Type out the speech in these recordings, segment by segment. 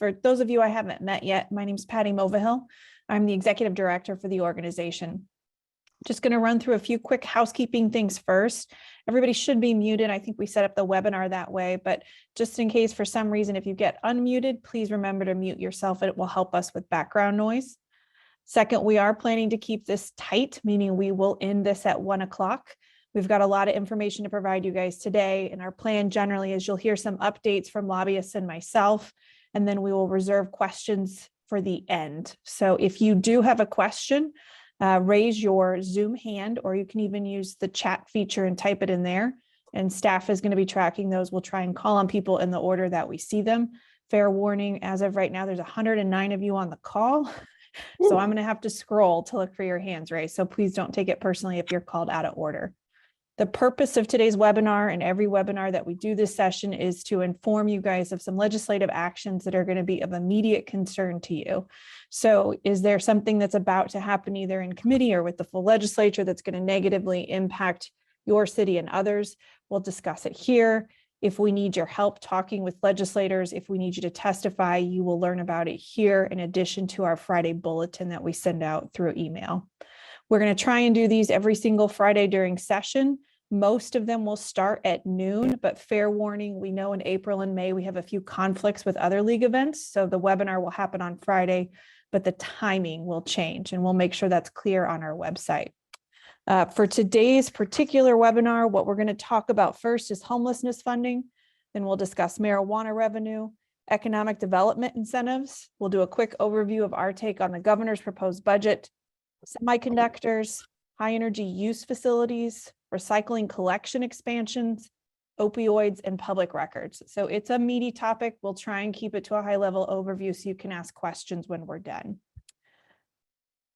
For those of you I haven't met yet, my name is Patty Movahill. I'm the executive director for the organization. Just going to run through a few quick housekeeping things first. Everybody should be muted. I think we set up the webinar that way, but just in case for some reason, if you get unmuted, please remember to mute yourself. It will help us with background noise. Second, we are planning to keep this tight, meaning we will end this at 1 o'clock. We've got a lot of information to provide you guys today, and our plan generally is you'll hear some updates from lobbyists and myself, and then we will reserve questions for the end. So if you do have a question, raise your Zoom hand, or you can even use the chat feature and type it in there. And staff is going to be tracking those. We'll try and call on people in the order that we see them. Fair warning, as of right now, there's 109 of you on the call. So I'm going to have to scroll to look for your hands raised. So please don't take it personally if you're called out of order. The purpose of today's webinar and every webinar that we do this session is to inform you guys of some legislative actions that are going to be of immediate concern to you. So is there something that's about to happen either in committee or with the full legislature that's going to negatively impact your city and others? We'll discuss it here. If we need your help talking with legislators, if we need you to testify, you will learn about it here in addition to our Friday bulletin that we send out through email. We're going to try and do these every single Friday during session. Most of them will start at noon, but fair warning, we know in April and May we have a few conflicts with other league events. So the webinar will happen on Friday, but the timing will change, and we'll make sure that's clear on our website. For today's particular webinar, what we're going to talk about first is homelessness funding. Then we'll discuss marijuana revenue, economic development incentives. We'll do a quick overview of our take on the governor's proposed budget, semiconductors, high energy use facilities, recycling collection expansions, opioids, and public records. So it's a meaty topic. We'll try and keep it to a high level overview so you can ask questions when we're done.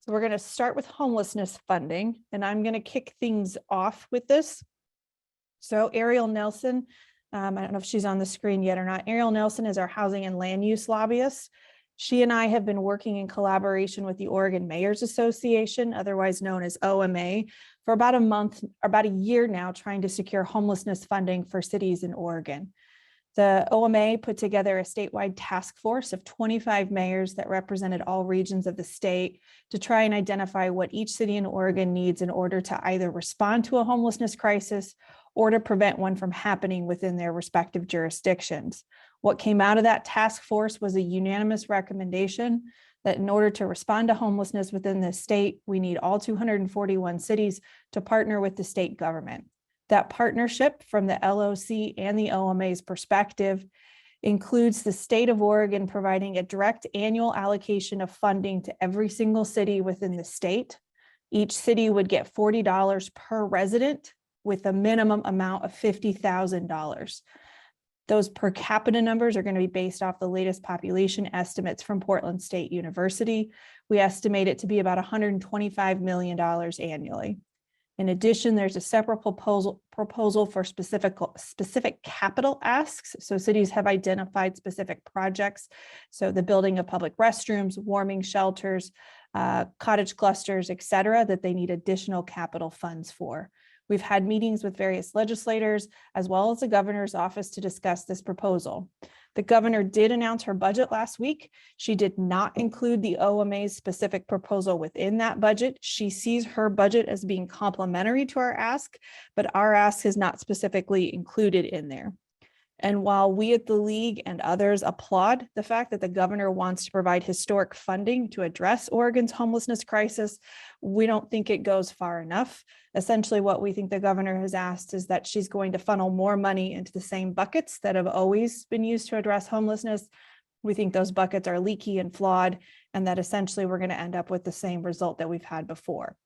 So we're going to start with homelessness funding, and I'm going to kick things off with this. So Ariel Nelson, I don't know if she's on the screen yet or not. Ariel Nelson is our housing and land use lobbyist. She and I have been working in collaboration with the Oregon Mayors Association, otherwise known as OMA, for about a month, or about a year now, trying to secure homelessness funding for cities in Oregon. The OMA put together a statewide task force of 25 mayors that represented all regions of the state to try and identify what each city in Oregon needs in order to either respond to a homelessness crisis or to prevent one from happening within their respective jurisdictions. What came out of that task force was a unanimous recommendation that in order to respond to homelessness within the state, we need all 241 cities to partner with the state government. That partnership from the LOC and the OMA's perspective includes the state of Oregon providing a direct annual allocation of funding to every single city within the state. Each city would get $40 per resident with a minimum amount of $50,000. Those per capita numbers are going to be based off the latest population estimates from Portland State University. We estimate it to be about $125 million annually. In addition, there's a separate proposal for specific capital asks. So cities have identified specific projects. So the building of public restrooms, warming shelters, cottage clusters, et cetera, that they need additional capital funds for. We've had meetings with various legislators as well as the governor's office to discuss this proposal. The governor did announce her budget last week. She did not include the OMA's specific proposal within that budget. She sees her budget as being complementary to our ask, but our ask is not specifically included in there. And while we at the League and others applaud the fact that the governor wants to provide historic funding to address Oregon's homelessness crisis, we don't think it goes far enough. Essentially, what we think the governor has asked is that she's going to funnel more money into the same buckets that have always been used to address homelessness. We think those buckets are leaky and flawed, and that essentially we're going to end up with the same result that we've had before.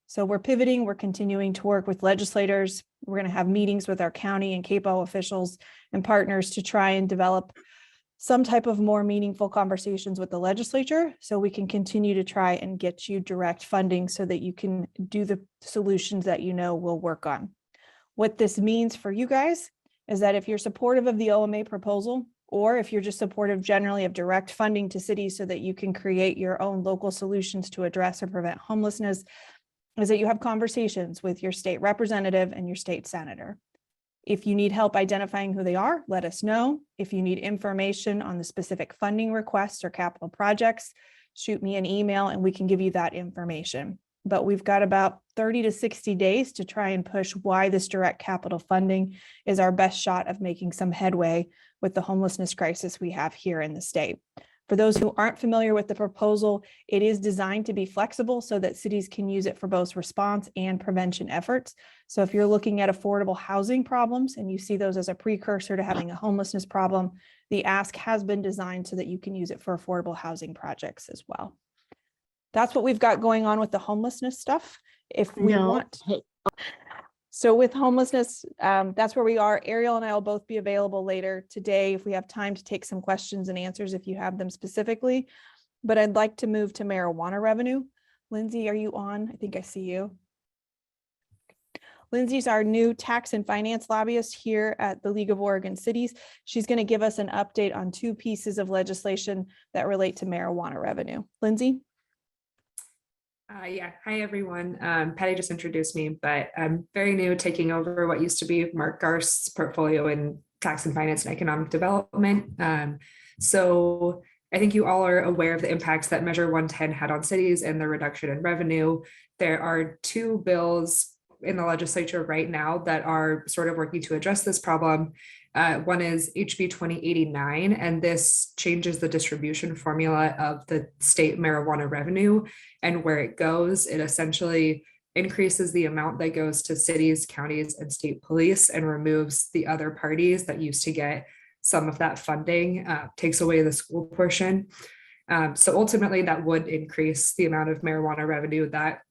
So we're pivoting, we're continuing to work with legislators. We're going to have meetings with our county and CAPO officials and partners to try and develop some type of more meaningful conversations with the legislature so we can continue to try and get you direct funding so that you can do the solutions that you know will work on. What this means for you guys is that if you're supportive of the OMA proposal, or if you're just supportive generally of direct funding to cities so that you can create your own local solutions to address or prevent homelessness, is that you have conversations with your state representative and your state senator. If you need help identifying who they are, let us know. If you need information on the specific funding requests or capital projects, shoot me an email and we can give you that information. But we've got about 30 to 60 days to try and push why this direct capital funding is our best shot of making some headway with the homelessness crisis we have here in the state. For those who aren't familiar with the proposal, it is designed to be flexible so that cities can use it for both response and prevention efforts. So if you're looking at affordable housing problems and you see those as a precursor to having a homelessness problem, the ask has been designed so that you can use it for affordable housing projects as well. That's what we've got going on with the homelessness stuff. If we want. So with homelessness, that's where we are. Ariel and I will both be available later today if we have time to take some questions and answers if you have them specifically. But I'd like to move to marijuana revenue. Lindsay, are you on? I think I see you. Lindsay's our new tax and finance lobbyist here at the League of Oregon Cities. She's going to give us an update on two pieces of legislation that relate to marijuana revenue. Lindsay? Yeah, hi everyone. Patty just introduced me, but I'm very new, taking over what used to be Mark Garst's portfolio in tax and finance and economic development. So I think you all are aware of the impacts that Measure 110 had on cities and the reduction in revenue. There are two bills in the legislature right now that are sort of working to address this problem. One is HB 2089, and this changes the distribution formula of the state marijuana revenue and where it goes. It essentially increases the amount that goes to cities, counties, and state police and removes the other parties that used to get some of that funding, takes away the school portion. So ultimately that would increase the amount of marijuana revenue that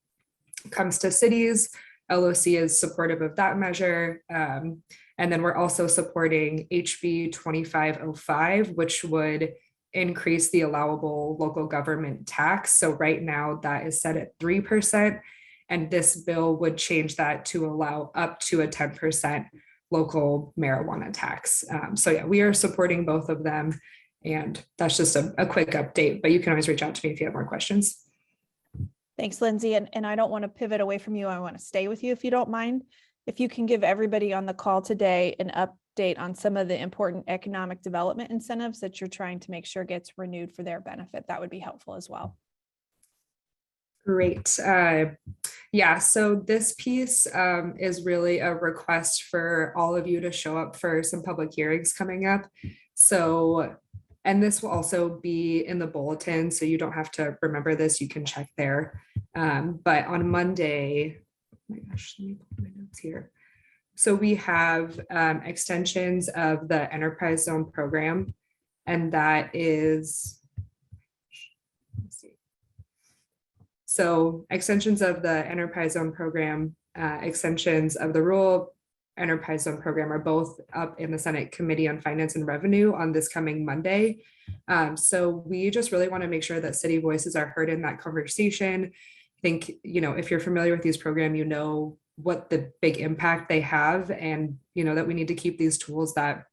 comes to cities. LOC is supportive of that measure. And then we're also supporting HB 2505, which would increase the allowable local government tax. So right now that is set at 3%. And this bill would change that to allow up to a 10% local marijuana tax. So yeah, we are supporting both of them. And that's just a quick update, but you can always reach out to me if you have more questions. Thanks, Lindsay. And I don't want to pivot away from you. I want to stay with you if you don't mind. If you can give everybody on the call today an update on some of the important economic development incentives that you're trying to make sure gets renewed for their benefit, that would be helpful as well. Great. Yeah, so this piece is really a request for all of you to show up for some public hearings coming up. So, and this will also be in the bulletin, so you don't have to remember this, you can check there. But on Monday, oh my gosh, let me pull my notes here. So we have extensions of the Enterprise Zone program, and that is, let's see. So extensions of the Enterprise Zone program, extensions of the Rural Enterprise Zone program are both up in the Senate Committee on Finance and Revenue on this coming Monday. So we just really want to make sure that city voices are heard in that conversation. I think, you know, if you're familiar with these programs, you know what the big impact they have, and you know that we need to keep these tools that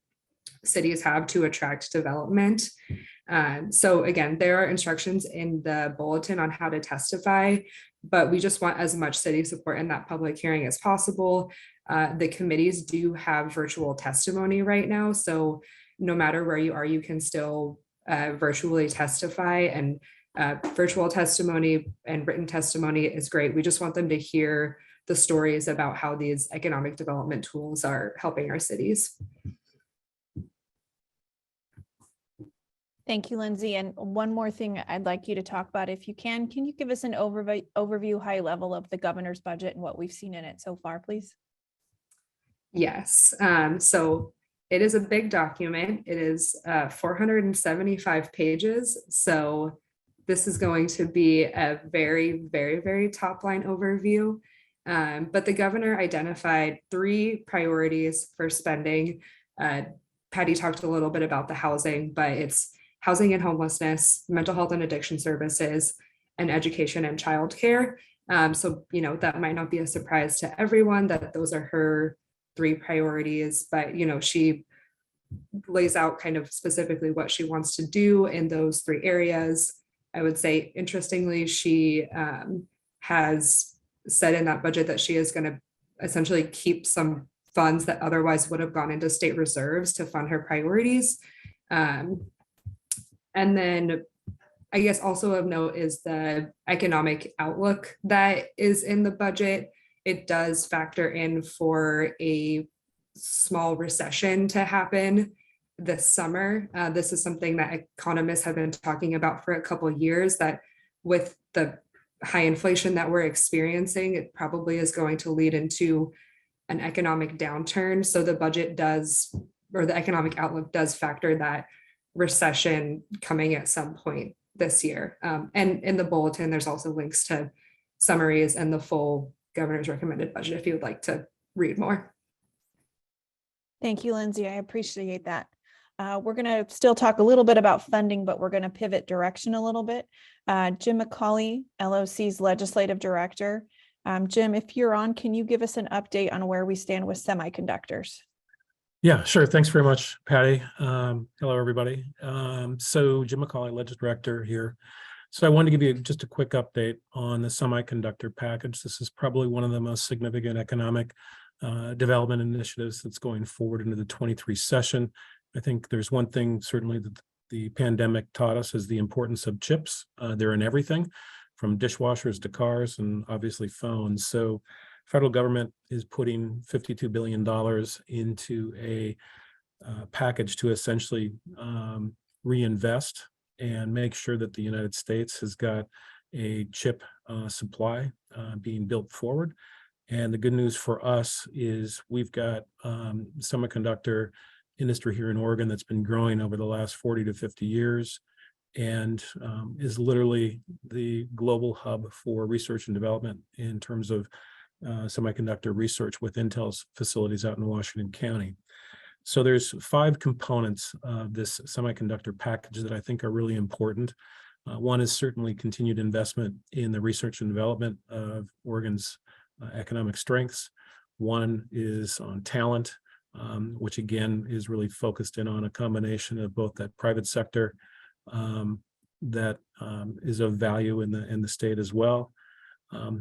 cities have to attract development. So again, there are instructions in the bulletin on how to testify, but we just want as much city support in that public hearing as possible. The committees do have virtual testimony right now, so no matter where you are, you can still virtually testify, and virtual testimony and written testimony is great. We just want them to hear the stories about how these economic development tools are helping our cities. Thank you, Lindsay. And one more thing I'd like you to talk about, if you can you give us an overview high level of the governor's budget and what we've seen in it so far, please? Yes, so it is a big document. It is 475 pages. So this is going to be a very, very, very top line overview. But the governor identified 3 priorities for spending. Patty talked a little bit about the housing, but it's housing and homelessness, mental health and addiction services, and education and childcare. So, you know, that might not be a surprise to everyone that those are her 3 priorities, but, you know, she lays out kind of specifically what she wants to do in those 3 areas. I would say, interestingly, she has said in that budget that she is going to essentially keep some funds that otherwise would have gone into state reserves to fund her priorities. And then I guess also of note is the economic outlook that is in the budget. It does factor in for a small recession to happen this summer. This is something that economists have been talking about for a couple of years, that with the high inflation that we're experiencing, it probably is going to lead into an economic downturn. So the budget does, or the economic outlook does factor that recession coming at some point this year. And in the bulletin, there's also links to summaries and the full governor's recommended budget if you would like to read more. Thank you, Lindsay. I appreciate that. We're going to still talk a little bit about funding, but we're going to pivot direction a little bit. Jim McCauley, LOC's legislative director. Jim, if you're on, can you give us an update on where we stand with semiconductors? Yeah, sure. Thanks very much, Patty. Hello, everybody. So Jim McCauley, Legislative Director here. So I wanted to give you just a quick update on the semiconductor package. This is probably one of the most significant economic development initiatives that's going forward into the 23 session. I think there's one thing certainly that the pandemic taught us is the importance of chips. They're in everything from dishwashers to cars and obviously phones. So federal government is putting $52 billion into a package to essentially reinvest and make sure that the United States has got a chip supply being built forward. And the good news for us is we've got semiconductor industry here in Oregon that's been growing over the last 40 to 50 years and is literally the global hub for research and development in terms of semiconductor research with Intel's facilities out in Washington County. So there's 5 components of this semiconductor package that I think are really important. One is certainly continued investment in the research and development of Oregon's economic strengths. One is on talent, which again is really focused in on a combination of both that private sector that is of value in the state as well.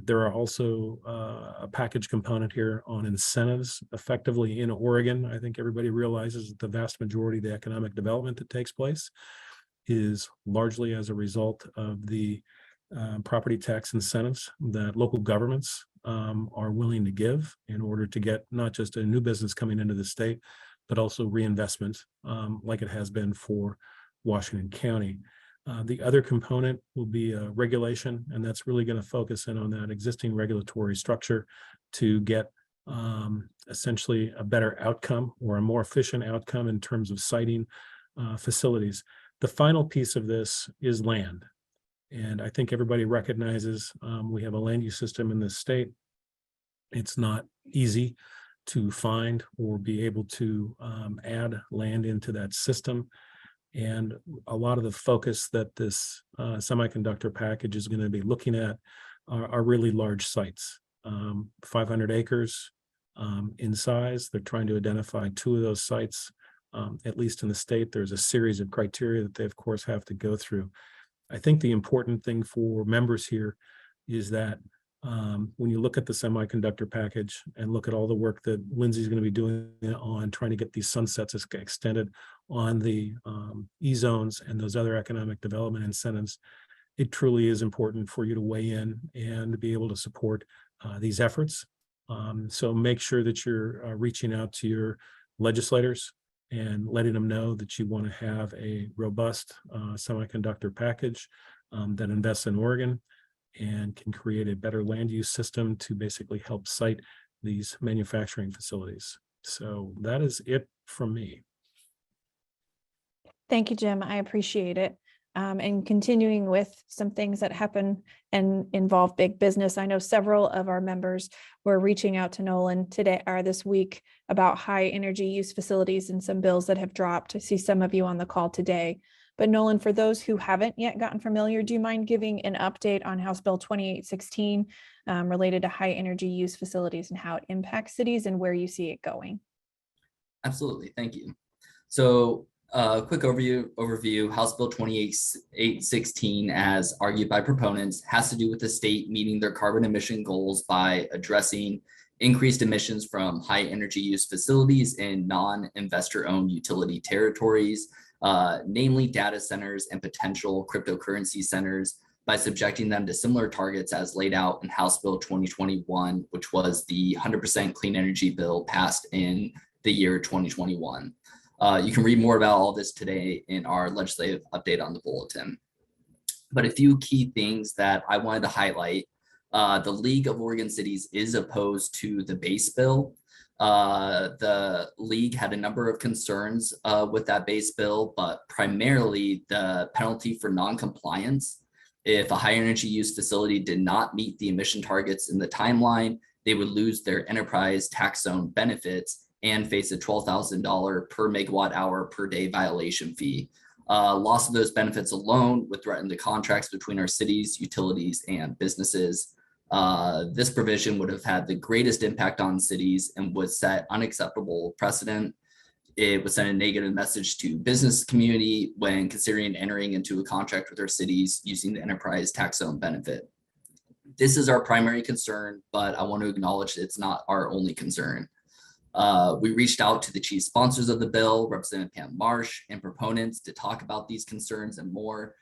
There are also a package component here on incentives effectively in Oregon. I think everybody realizes that the vast majority of the economic development that takes place is largely as a result of the property tax incentives that local governments are willing to give in order to get not just a new business coming into the state, but also reinvestment like it has been for Washington County. The other component will be regulation, and that's really going to focus in on that existing regulatory structure to get essentially a better outcome or a more efficient outcome in terms of siting facilities. The final piece of this is land. And I think everybody recognizes we have a land use system in this state. It's not easy to find or be able to add land into that system. And a lot of the focus that this semiconductor package is going to be looking at are really large sites, 500 acres in size. They're trying to identify 2 of those sites, at least in the state. There's a series of criteria that they, of course, have to go through. I think the important thing for members here is that when you look at the semiconductor package and look at all the work that Lindsay's going to be doing on trying to get these sunsets extended on the E-zones and those other economic development incentives, it truly is important for you to weigh in and to be able to support these efforts. So make sure that you're reaching out to your legislators and letting them know that you want to have a robust semiconductor package that invests in Oregon and can create a better land use system to basically help site these manufacturing facilities. So that is it from me. Thank you, Jim. I appreciate it. And continuing with some things that happen and involve big business. I know several of our members were reaching out to Nolan today or this week about high energy use facilities and some bills that have dropped. I see some of you on the call today. But Nolan, for those who haven't yet gotten familiar, do you mind giving an update on House Bill 2816 related to high energy use facilities and how it impacts cities and where you see it going? Absolutely, thank you. So quick overview, House Bill 2816, as argued by proponents, has to do with the state meeting their carbon emission goals by addressing increased emissions from high energy use facilities in non-investor owned utility territories, namely data centers and potential cryptocurrency centers, by subjecting them to similar targets as laid out in House Bill 2021, which was the 100% clean energy bill passed in the year 2021. You can read more about all this today in our legislative update on the bulletin. But a few key things that I wanted to highlight. The League of Oregon Cities is opposed to the base bill. The league had a number of concerns with that base bill, but primarily the penalty for non-compliance. If a high energy use facility did not meet the emission targets in the timeline, they would lose their enterprise tax zone benefits and face a $12,000 per megawatt hour per day violation fee. Loss of those benefits alone would threaten the contracts between our cities, utilities, and businesses. This provision would have had the greatest impact on cities and would set unacceptable precedent. It would send a negative message to business community when considering entering into a contract with our cities using the enterprise tax zone benefit. This is our primary concern, but I want to acknowledge it's not our only concern. We reached out to the chief sponsors of the bill, Representative Pam Marsh, and proponents to talk about these concerns and more.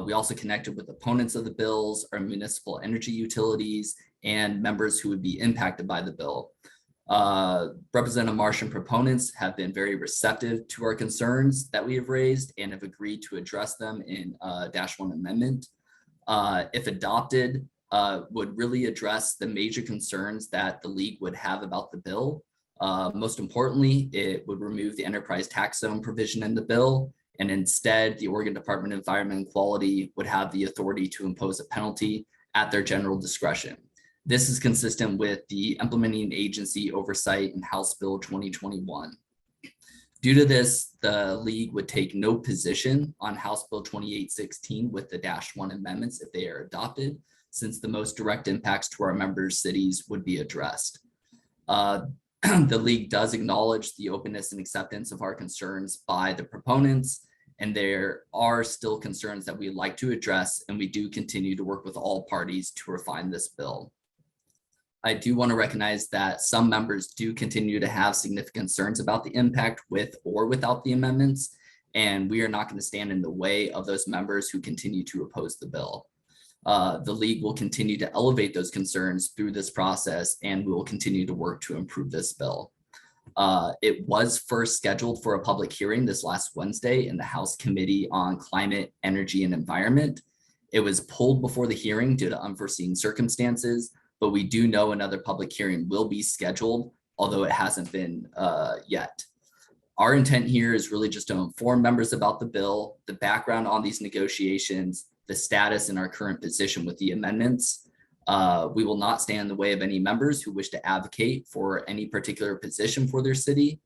We also connected with opponents of the bills, our municipal energy utilities, and members who would be impacted by the bill. Representative Marsh and proponents have been very receptive to our concerns that we have raised and have agreed to address them in -1 amendment. If adopted, would really address the major concerns that the league would have about the bill. Most importantly, it would remove the enterprise tax zone provision in the bill, and instead the Oregon Department of Environment and Quality would have the authority to impose a penalty at their general discretion. This is consistent with the implementing agency oversight in House Bill 2021. Due to this, the league would take no position on House Bill 2816 with the -1 amendments if they are adopted, since the most direct impacts to our members' cities would be addressed. The league does acknowledge the openness and acceptance of our concerns by the proponents, and there are still concerns that we'd like to address, and we do continue to work with all parties to refine this bill. I do want to recognize that some members do continue to have significant concerns about the impact with or without the amendments, and we are not going to stand in the way of those members who continue to oppose the bill. The league will continue to elevate those concerns through this process, and we will continue to work to improve this bill. It was first scheduled for a public hearing this last Wednesday in the House Committee on Climate, Energy, and Environment. It was pulled before the hearing due to unforeseen circumstances, but we do know another public hearing will be scheduled, although it hasn't been yet. Our intent here is really just to inform members about the bill, the background on these negotiations, the status and our current position with the amendments. We will not stand in the way of any members who wish to advocate for any particular position for their city.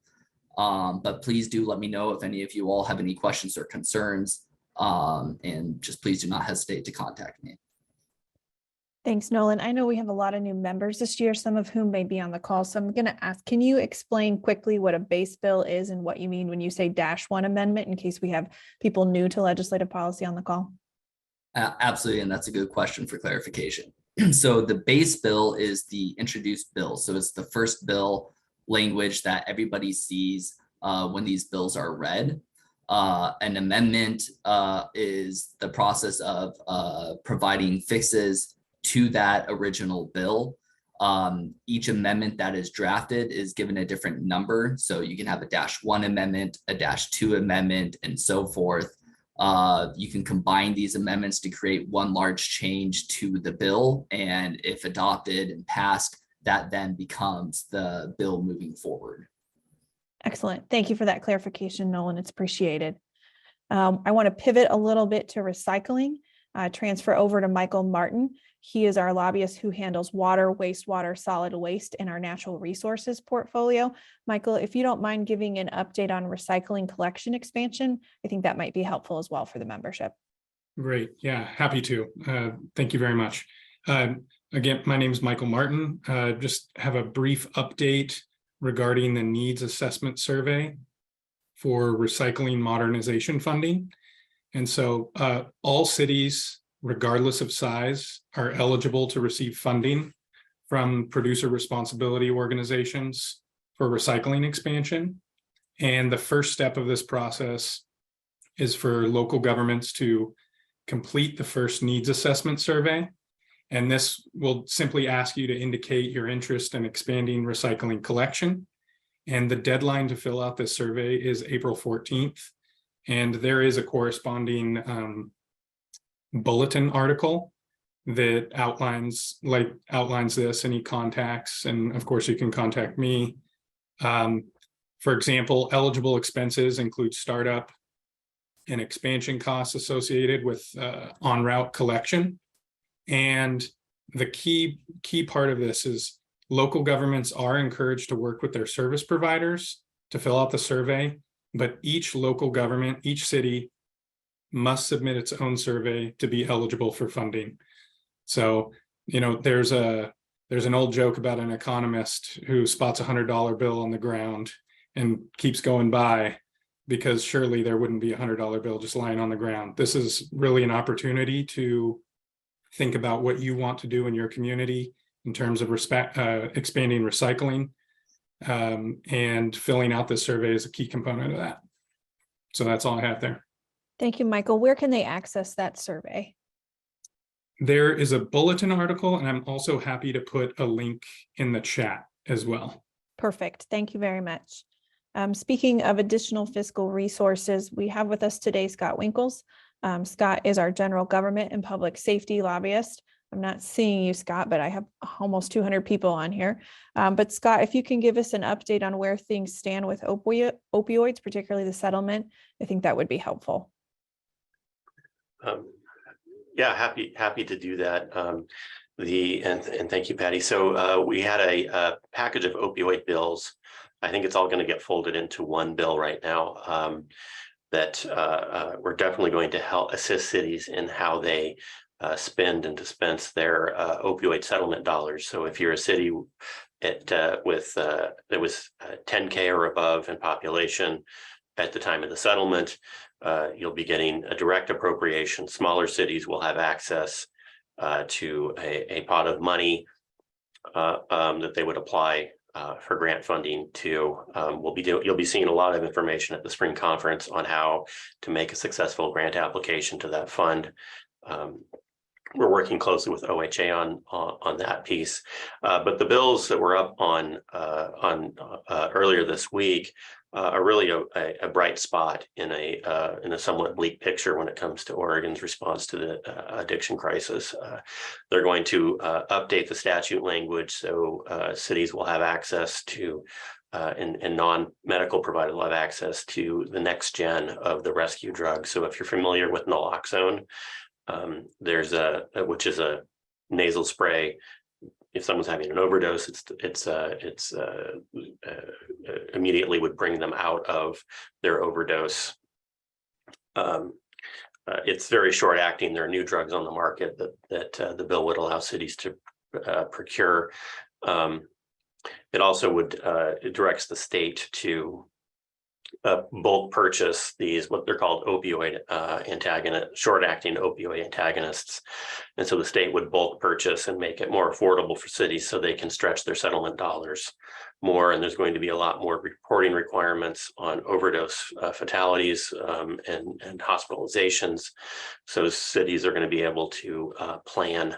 But please do let me know if any of you all have any questions or concerns, and just please do not hesitate to contact me. Thanks, Nolan. I know we have a lot of new members this year, some of whom may be on the call. So I'm going to ask, can you explain quickly what a base bill is and what you mean when you say -1 amendment, in case we have people new to legislative policy on the call? Absolutely, and that's a good question for clarification. So the base bill is the introduced bill. So it's the first bill language that everybody sees when these bills are read. An amendment is the process of providing fixes to that original bill. Each amendment that is drafted is given a different number. So you can have a -1 amendment, a -2 amendment, and so forth. You can combine these amendments to create one large change to the bill, and if adopted and passed, that then becomes the bill moving forward. Excellent. Thank you for that clarification, Nolan. It's appreciated. I want to pivot a little bit to recycling, transfer over to Michael Martin. He is our lobbyist who handles water, wastewater, solid waste, and our natural resources portfolio. Michael, if you don't mind giving an update on recycling collection expansion, I think that might be helpful as well for the membership. Great. Yeah, happy to. Thank you very much. Again, my name is Michael Martin. Just have a brief update regarding the needs assessment survey for recycling modernization funding. And so all cities, regardless of size, are eligible to receive funding from producer responsibility organizations for recycling expansion. And the first step of this process is for local governments to complete the first needs assessment survey. And this will simply ask you to indicate your interest in expanding recycling collection. And the deadline to fill out this survey is April 14th. And there is a corresponding bulletin article that outlines this, any contacts, and of course you can contact me. For example, eligible expenses include startup and expansion costs associated with en route collection. And the key part of this is local governments are encouraged to work with their service providers to fill out the survey, but each local government, each city must submit its own survey to be eligible for funding. So, there's an old joke about an economist who spots $100 bill on the ground and keeps going by, because surely there wouldn't be $100 bill just lying on the ground. This is really an opportunity to think about what you want to do in your community in terms of expanding recycling, and filling out this survey is a key component of that. So that's all I have there. Thank you, Michael. Where can they access that survey? There is a bulletin article, and I'm also happy to put a link in the chat as well. Perfect. Thank you very much. Speaking of additional fiscal resources, we have with us today Scott Winkles. Scott is our general government and public safety lobbyist. I'm not seeing you, Scott, but I have almost 200 people on here. But Scott, if you can give us an update on where things stand with opioids, particularly the settlement, I think that would be helpful. Yeah, happy to do that. And thank you, Patty. So we had a package of opioid bills. I think it's all going to get folded into one bill right now. That we're definitely going to help assist cities in how they spend and dispense their opioid settlement dollars. So if you're a city that was 10K or above in population at the time of the settlement, you'll be getting a direct appropriation. Smaller cities will have access to a pot of money that they would apply for grant funding to. You'll be seeing a lot of information at the spring conference on how to make a successful grant application to that fund. We're working closely with OHA on that piece, but the bills that were up on earlier this week are really a bright spot in a somewhat bleak picture when it comes to Oregon's response to the addiction crisis. They're going to update the statute language so cities will have access to and non-medical providers will have access to the next gen of the rescue drug. So if you're familiar with naloxone, there's which is a nasal spray. If someone's having an overdose, it's immediately would bring them out of their overdose. It's very short acting. There are new drugs on the market that the bill would allow cities to procure. It also would it directs the state to bulk purchase these, what they're called opioid short-acting opioid antagonists. And so the state would bulk purchase and make it more affordable for cities so they can stretch their settlement dollars more. And there's going to be a lot more reporting requirements on overdose fatalities and hospitalizations. So cities are going to be able to plan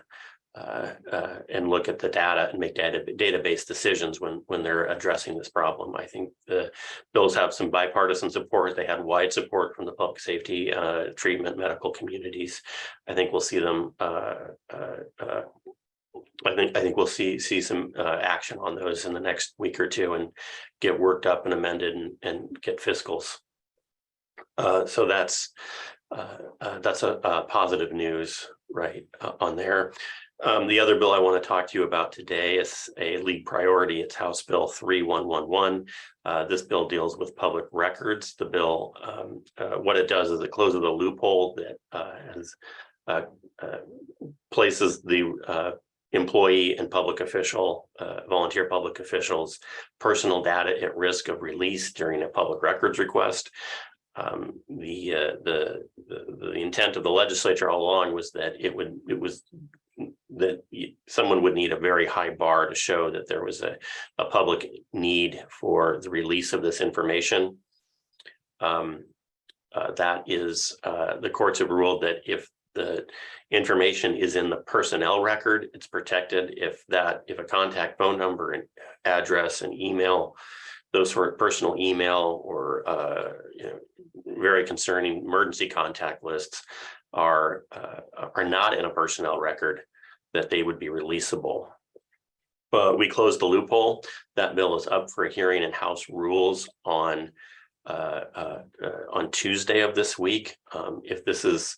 and look at the data and make database decisions when they're addressing this problem. I think the bills have some bipartisan support. They had wide support from the public safety, treatment, medical communities. I think we'll see them. I think we'll see some action on those in the next week or two and get worked up and amended and get fiscals. So that's a positive news right on there. The other bill I want to talk to you about today is a league priority. It's House Bill 3111. This bill deals with public records. The bill, what it does is it closes a loophole that places the employee and public official, volunteer public officials' personal data at risk of release during a public records request. The intent of the legislature all along was that someone would need a very high bar to show that there was a public need for the release of this information. That is, the courts have ruled that if the information is in the personnel record, it's protected. If a contact phone number and address and email, those sort of personal email or very concerning emergency contact lists are not in a personnel record, that they would be releasable. But we closed the loophole. That bill is up for a hearing in House Rules on Tuesday of this week. If this is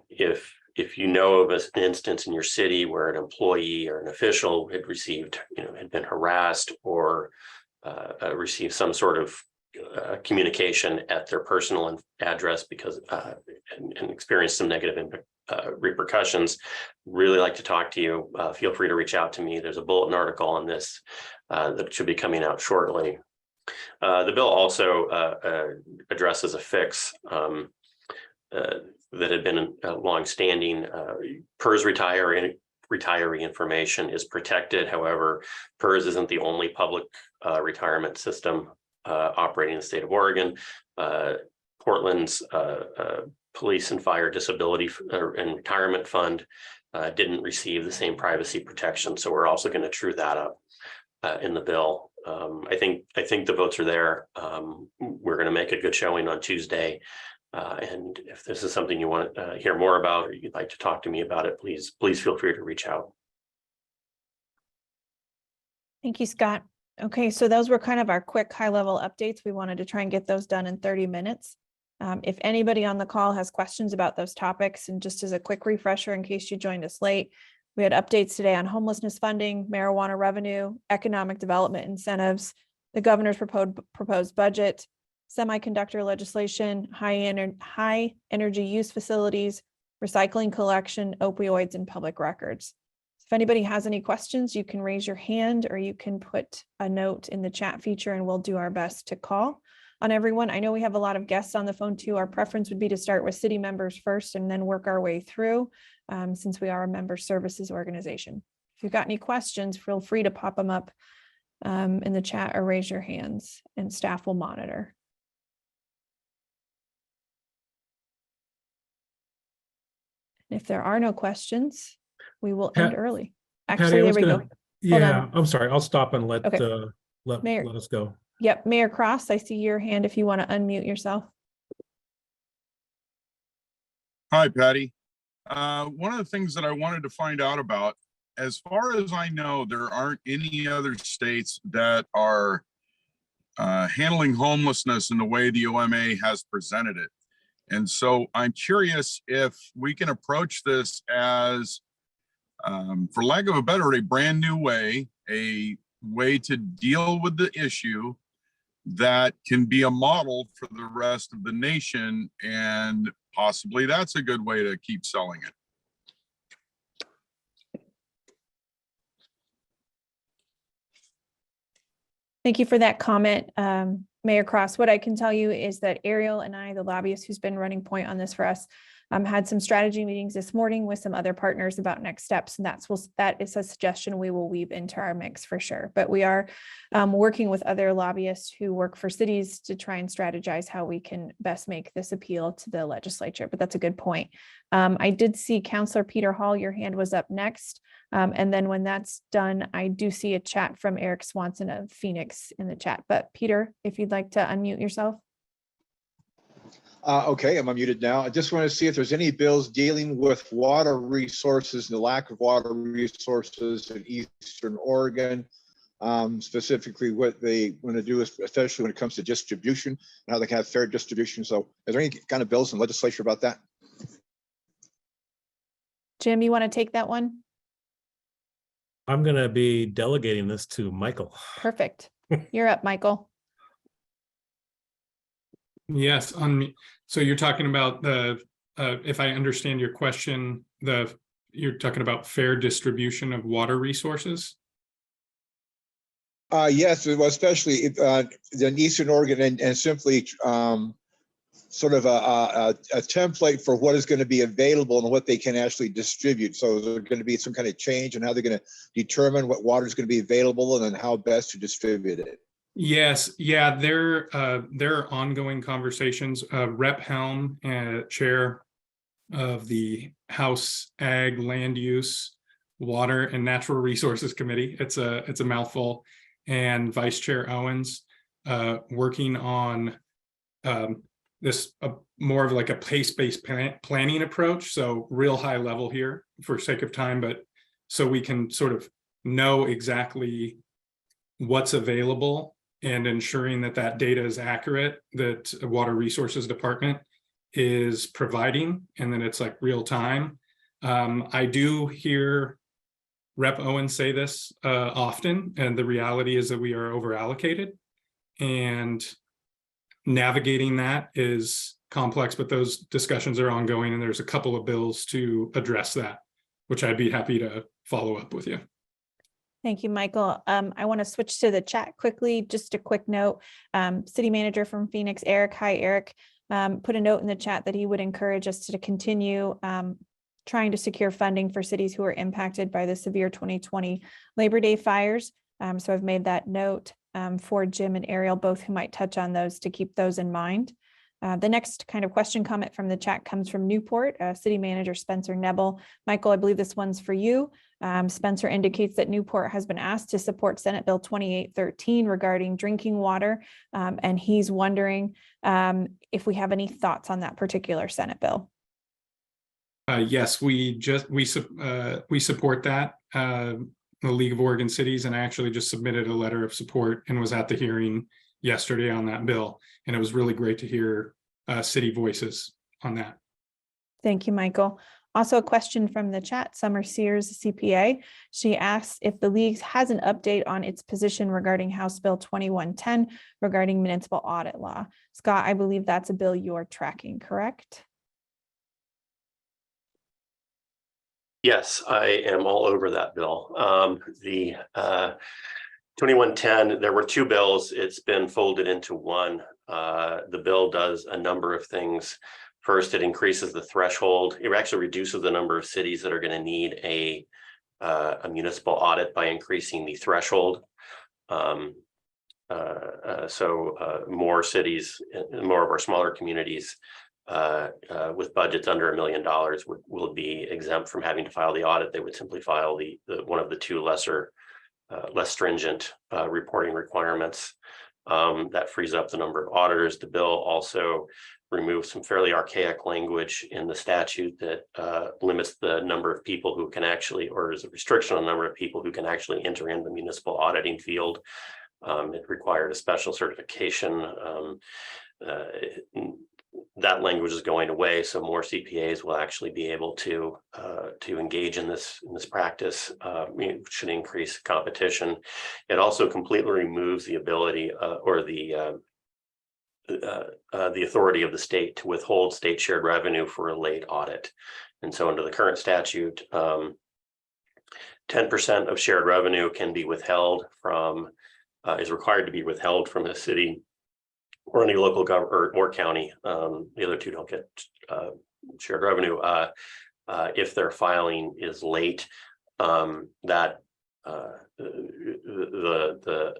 if you know of an instance in your city where an employee or an official had received, had been harassed or received some sort of communication at their personal address because and experienced some negative repercussions, really like to talk to you. Feel free to reach out to me. There's a bulletin article on this that should be coming out shortly. The bill also addresses a fix that had been longstanding. PERS retiree information is protected. However, PERS isn't the only public retirement system operating in the state of Oregon. Portland's Police and Fire Disability and Retirement Fund didn't receive the same privacy protection. So we're also going to true that up in the bill. I think the votes are there. We're going to make a good showing on Tuesday. And if this is something you want to hear more about, or you'd like to talk to me about it, please feel free to reach out. Thank you, Scott. Okay, so those were kind of our quick high-level updates. We wanted to try and get those done in 30 minutes. If anybody on the call has questions about those topics, and just as a quick refresher in case you joined us late, we had updates today on homelessness funding, marijuana revenue, economic development incentives, the governor's proposed budget, semiconductor legislation, high energy use facilities, recycling collection, opioids, and public records. If anybody has any questions, you can raise your hand or you can put a note in the chat feature and we'll do our best to call on everyone. I know we have a lot of guests on the phone too. Our preference would be to start with city members first and then work our way through since we are a member services organization. If you've got any questions, feel free to pop them up in the chat or raise your hands and staff will monitor. If there are no questions, we will end early. Actually, there we go. Yeah, I'm sorry. I'll stop and let Okay. let us go. Yep, Mayor Cross, I see your hand if you want to unmute yourself. Hi, Patty. One of the things that I wanted to find out about, as far as I know, there aren't any other states that are handling homelessness in the way the OMA has presented it. And so I'm curious if we can approach this as, for lack of a better, a brand new way, a way to deal with the issue that can be a model for the rest of the nation. And possibly that's a good way to keep selling it. Thank you for that comment, Mayor Cross. What I can tell you is that Ariel and I, the lobbyist who's been running point on this for us, had some strategy meetings this morning with some other partners about next steps. And that is a suggestion we will weave into our mix for sure. But we are working with other lobbyists who work for cities to try and strategize how we can best make this appeal to the legislature. But that's a good point. I did see Councillor Peter Hall, your hand was up next. And then when that's done, I do see a chat from Eric Swanson of Phoenix in the chat. But Peter, if you'd like to unmute yourself. Okay, I'm unmuted now. I just want to see if there's any bills dealing with water resources and the lack of water resources in Eastern Oregon, specifically what they want to do, especially when it comes to distribution and how they can have fair distribution. So is there any kind of bills in legislature about that? Jim, you want to take that one? I'm going to be delegating this to Michael. Perfect. You're up, Michael. Yes, so you're talking about the, if I understand your question, you're talking about fair distribution of water resources? Yes, well, especially in Eastern Oregon and simply sort of a template for what is going to be available and what they can actually distribute. So is there going to be some kind of change in how they're going to determine what water is going to be available and then how best to distribute it? Yes, yeah, there are ongoing conversations. Rep Helm, Chair of the House Ag, Land Use, Water and Natural Resources Committee. It's a mouthful, and Vice Chair Owens working on this more of like a pace-based planning approach. So real high level here for sake of time, but so we can sort of know exactly what's available and ensuring that that data is accurate, that the Water Resources Department is providing, and then it's like real time. I do hear Rep Owens say this often, and the reality is that we are over allocated, and navigating that is complex, but those discussions are ongoing, and there's a couple of bills to address that, which I'd be happy to follow up with you. Thank you, Michael. I want to switch to the chat quickly. Just a quick note. City Manager from Phoenix, Eric. Hi, Eric. Put a note in the chat that he would encourage us to continue trying to secure funding for cities who are impacted by the severe 2020 Labor Day fires. So I've made that note for Jim and Ariel, both who might touch on those, to keep those in mind. The next kind of question comment from the chat comes from Newport, City Manager Spencer Nebel. Michael, I believe this one's for you. Spencer indicates that Newport has been asked to support Senate Bill 2813 regarding drinking water, and he's wondering if we have any thoughts on that particular Senate bill. Yes, we support that. The League of Oregon Cities, and I actually just submitted a letter of support and was at the hearing yesterday on that bill, and it was really great to hear city voices on that. Thank you, Michael. Also a question from the chat, Summer Sears, CPA. She asks if the league has an update on its position regarding House Bill 2110 regarding municipal audit law. Scott, I believe that's a bill you're tracking, correct? Yes, I am all over that bill. The 2110, there were two bills. It's been folded into one. The bill does a number of things. First, it increases the threshold. It actually reduces the number of cities that are going to need a municipal audit by increasing the threshold. So more cities, more of our smaller communities with budgets under $1 million will be exempt from having to file the audit. They would simply file the one of the two less stringent reporting requirements. That frees up the number of auditors. The bill also removes some fairly archaic language in the statute that limits the number of people who can actually, or is a restriction on the number of people who can actually enter in the municipal auditing field. It required a special certification. That language is going away, so more CPAs will actually be able to engage in this practice. It should increase competition. It also completely removes the ability or the authority of the state to withhold state shared revenue for a late audit. And so under the current statute, 10% of shared revenue can be withheld from, is required to be withheld from a city or any local government or county. The other two don't get shared revenue if their filing is late. The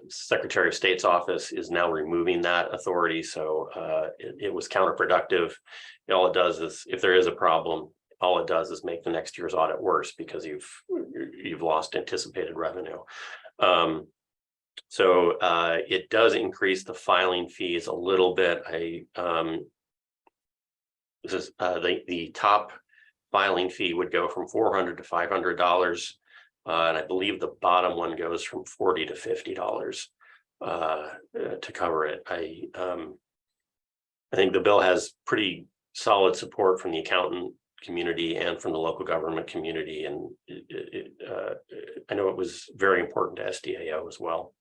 Secretary of State's office is now removing that authority, so it was counterproductive. All it does is, if there is a problem, all it does is make the next year's audit worse because you've lost anticipated revenue. So it does increase the filing fees a little bit. This is the top filing fee would go from $400 to $500, and I believe the bottom one goes from $40 to $50 to cover it. I think the bill has pretty solid support from the accountant community and from the local government community, and I know it was very important to SDAO as well.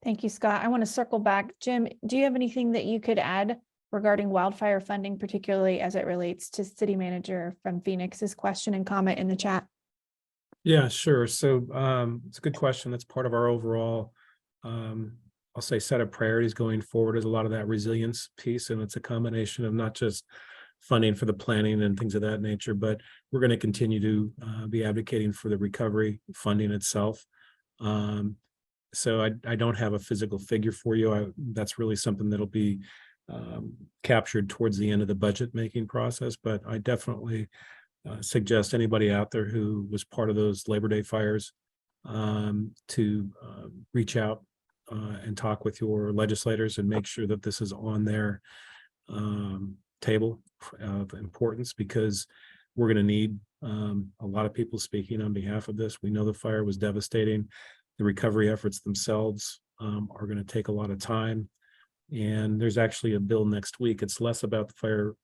Thank you, Scott. I want to circle back. Jim, do you have anything that you could add regarding wildfire funding, particularly as it relates to City Manager from Phoenix's question and comment in the chat? Yeah, sure. So it's a good question. That's part of our overall I'll say, set of priorities going forward is a lot of that resilience piece. And it's a combination of not just funding for the planning and things of that nature, but we're going to continue to be advocating for the recovery funding itself. So I don't have a physical figure for you. That's really something that'll be captured towards the end of the budget making process, but I definitely suggest anybody out there who was part of those Labor Day fires to reach out and talk with your legislators and make sure that this is on their table of importance, because we're going to need a lot of people speaking on behalf of this. We know the fire was devastating. The recovery efforts themselves are going to take a lot of time. And there's actually a bill next week. It's less about the fire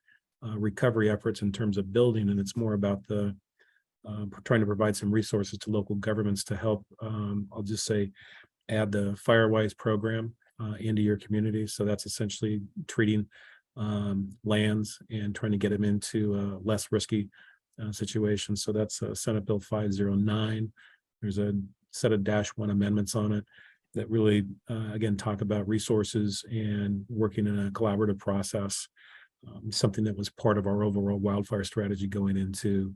recovery efforts in terms of building, and it's more about the trying to provide some resources to local governments to help, I'll just say, add the FireWise program into your community. So that's essentially treating lands and trying to get them into a less risky situation. So that's Senate Bill 509. There's a set of -1 amendments on it that really, again, talk about resources and working in a collaborative process, something that was part of our overall wildfire strategy going into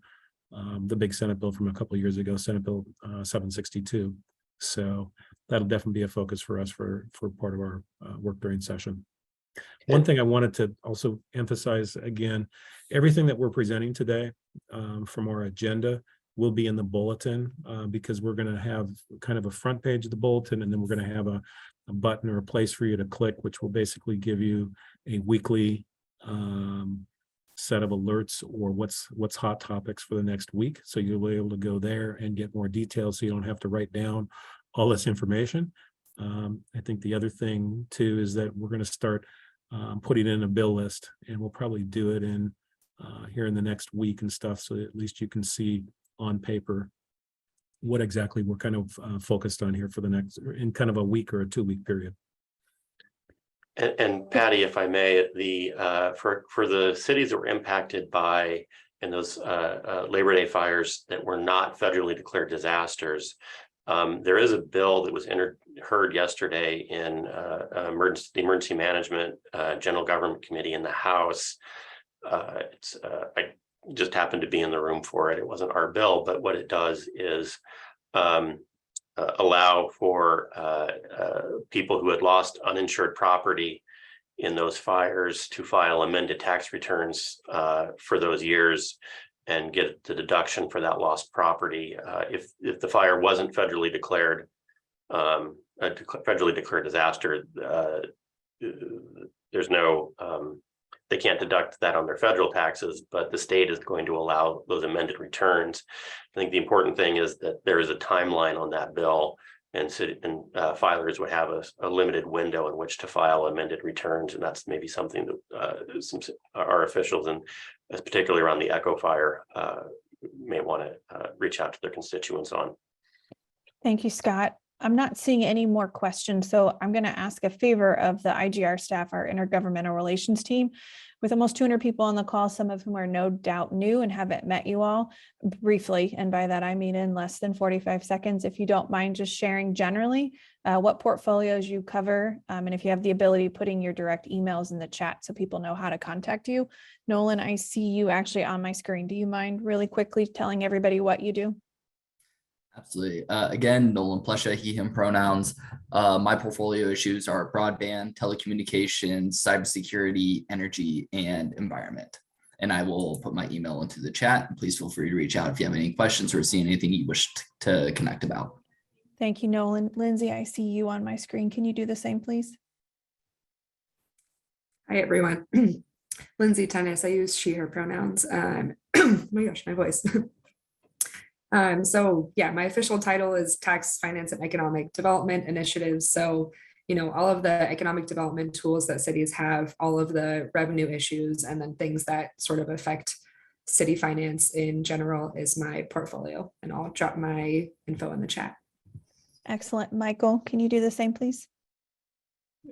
the big Senate bill from a couple of years ago, Senate Bill 762. So that'll definitely be a focus for us for part of our work during session. One thing I wanted to also emphasize again, everything that we're presenting today from our agenda will be in the bulletin because we're going to have kind of a front page of the bulletin, and then we're going to have a button or a place for you to click, which will basically give you a weekly set of alerts or what's hot topics for the next week. So you'll be able to go there and get more details so you don't have to write down all this information. I think the other thing too is that we're going to start putting in a bill list, and we'll probably do it in here in the next week and stuff, so at least you can see on paper what exactly we're kind of focused on here for the next, in kind of a week or a 2-week period. And Patty, if I may, for the cities that were impacted by in those Labor Day fires that were not federally declared disasters, there is a bill that was heard yesterday in the Emergency Management General Government Committee in the House. I just happened to be in the room for it. It wasn't our bill, but what it does is allow for people who had lost uninsured property in those fires to file amended tax returns for those years and get the deduction for that lost property. If the fire wasn't federally declared disaster, there's no they can't deduct that on their federal taxes, but the state is going to allow those amended returns. I think the important thing is that there is a timeline on that bill, and filers would have a limited window in which to file amended returns, and that's maybe something that our officials, and particularly around the Echo fire, may want to reach out to their constituents on. Thank you, Scott. I'm not seeing any more questions, so I'm going to ask a favor of the IGR staff, our intergovernmental relations team. With almost 200 people on the call, some of whom are no doubt new and haven't met you all briefly, and by that I mean in less than 45 seconds, if you don't mind just sharing generally what portfolios you cover, and if you have the ability, putting your direct emails in the chat so people know how to contact you. Nolan, I see you actually on my screen. Do you mind really quickly telling everybody what you do? Absolutely. Again, Nolan Plesha, he, him pronouns. My portfolio issues are broadband, telecommunications, cybersecurity, energy, and environment. And I will put my email into the chat. Please feel free to reach out if you have any questions or see anything you wish to connect about. Thank you, Nolan. Lindsay, I see you on my screen. Can you do the same, please? Hi, everyone. Lindsay Tennis. I use she, her pronouns. Oh my gosh, my voice. So yeah, my official title is Tax, Finance, and Economic Development Initiatives. So, you know, all of the economic development tools that cities have, all of the revenue issues, and then things that sort of affect city finance in general is my portfolio. And I'll drop my info in the chat. Excellent. Michael, can you do the same, please?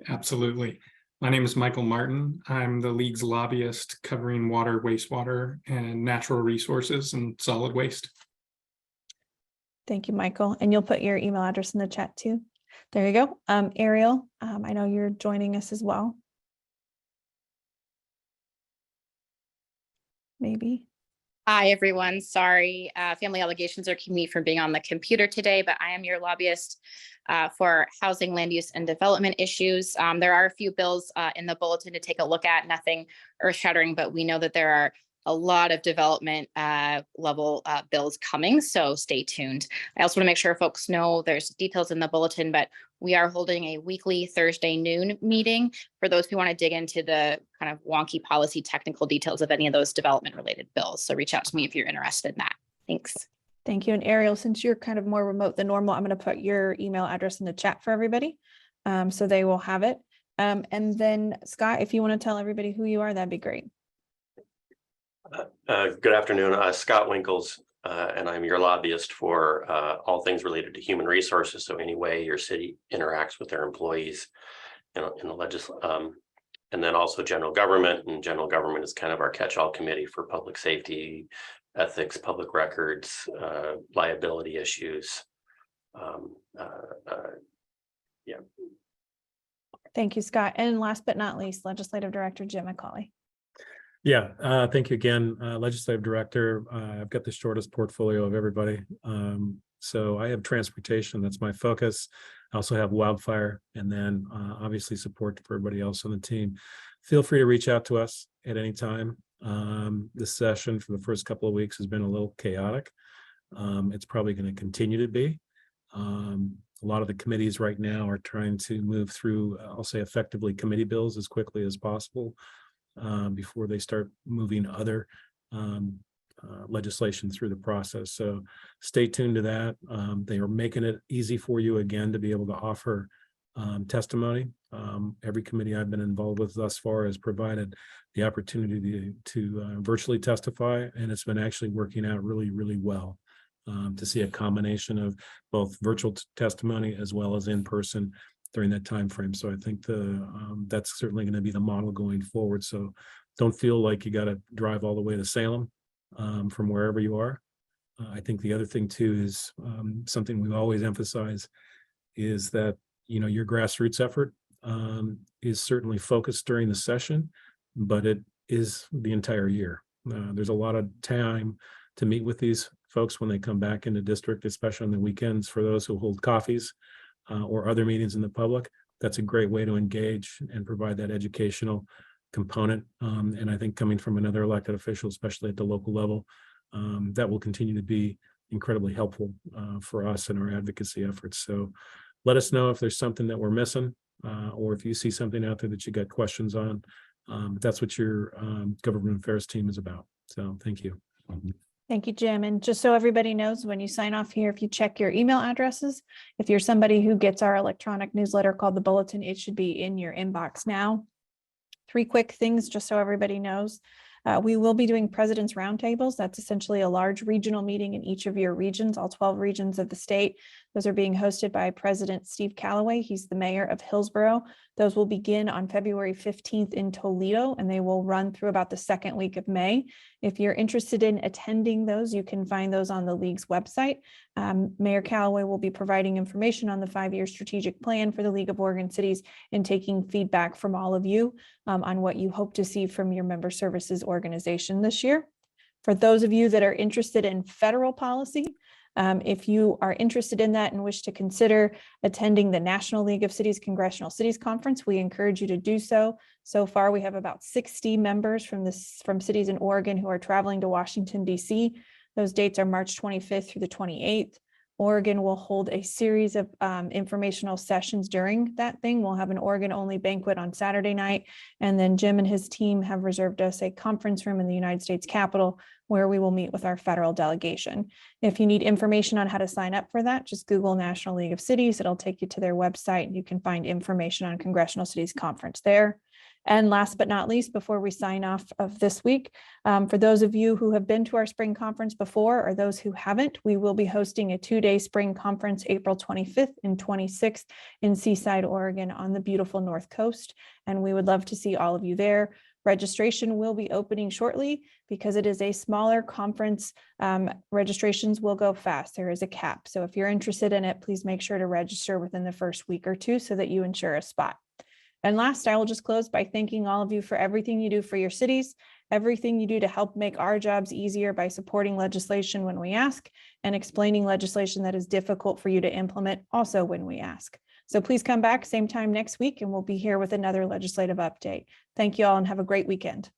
Absolutely. My name is Michael Martin. I'm the league's lobbyist covering water, wastewater, and natural resources and solid waste. Thank you, Michael. And you'll put your email address in the chat too. There you go. Ariel, I know you're joining us as well. Maybe. Hi, everyone. Sorry, family obligations are keeping me from being on the computer today, but I am your lobbyist for housing, land use, and development issues. There are a few bills in the bulletin to take a look at, nothing earth shattering, but we know that there are a lot of development level bills coming, so stay tuned. I also want to make sure folks know there's details in the bulletin, but we are holding a weekly Thursday noon meeting for those who want to dig into the kind of wonky policy technical details of any of those development related bills. So reach out to me if you're interested in that. Thanks. Thank you. And Ariel, since you're kind of more remote than normal, I'm going to put your email address in the chat for everybody. So they will have it. And then Scott, if you want to tell everybody who you are, that'd be great. Good afternoon, Scott Winkles, and I'm your lobbyist for all things related to human resources. So any way your city interacts with their employees in the legislature, and then also general government. And general government is kind of our catch-all committee for public safety, ethics, public records, liability issues. Yeah. Thank you, Scott. And last but not least, Legislative Director Jim McCauley. Yeah, thank you again, Legislative Director. I've got the shortest portfolio of everybody. So I have transportation, that's my focus. I also have wildfire, and then obviously support for everybody else on the team. Feel free to reach out to us at any time. This session for the first couple of weeks has been a little chaotic. It's probably going to continue to be. A lot of the committees right now are trying to move through, I'll say effectively, committee bills as quickly as possible before they start moving other legislation through the process. So stay tuned to that. They are making it easy for you again to be able to offer testimony. Every committee I've been involved with thus far has provided the opportunity to virtually testify, and it's been actually working out really, really well to see a combination of both virtual testimony as well as in person during that time frame. So I think that's certainly going to be the model going forward. So don't feel like you got to drive all the way to Salem from wherever you are. I think the other thing too is something we always emphasize is that, you know, your grassroots effort is certainly focused during the session, but it is the entire year. There's a lot of time to meet with these folks when they come back into district, especially on the weekends for those who hold coffees or other meetings in the public. That's a great way to engage and provide that educational component. And I think coming from another elected official, especially at the local level, that will continue to be incredibly helpful for us in our advocacy efforts. So let us know if there's something that we're missing, or if you see something out there that you got questions on. That's what your government affairs team is about. So thank you. Thank you, Jim. And just so everybody knows, when you sign off here, if you check your email addresses, if you're somebody who gets our electronic newsletter called The Bulletin, it should be in your inbox now. 3 quick things, just so everybody knows. We will be doing President's Roundtables. That's essentially a large regional meeting in each of your regions, all 12 regions of the state. Those are being hosted by President Steve Calloway. He's the mayor of Hillsborough. Those will begin on February 15th in Toledo, and they will run through about the second week of May. If you're interested in attending those, you can find those on the League's website. Mayor Calloway will be providing information on the 5-year strategic plan for the League of Oregon Cities and taking feedback from all of you on what you hope to see from your member services organization this year. For those of you that are interested in federal policy, if you are interested in that and wish to consider attending the National League of Cities Congressional Cities Conference, we encourage you to do so. So far, we have about 60 members from cities in Oregon who are traveling to Washington, D.C. Those dates are March 25th through the 28th. Oregon will hold a series of informational sessions during that thing. We'll have an Oregon-only banquet on Saturday night, and then Jim and his team have reserved us a conference room in the United States Capitol where we will meet with our federal delegation. If you need information on how to sign up for that, just Google National League of Cities. It'll take you to their website. You can find information on Congressional Cities Conference there. And last but not least, before we sign off of this week, for those of you who have been to our spring conference before or those who haven't, we will be hosting a 2-day spring conference April 25th and 26th in Seaside, Oregon on the beautiful North Coast. And we would love to see all of you there. Registration will be opening shortly because it is a smaller conference. Registrations will go fast. There is a cap. So if you're interested in it, please make sure to register within the first week or two so that you ensure a spot. And last, I will just close by thanking all of you for everything you do for your cities, everything you do to help make our jobs easier by supporting legislation when we ask and explaining legislation that is difficult for you to implement also when we ask. So please come back same time next week and we'll be here with another legislative update. Thank you all and have a great weekend.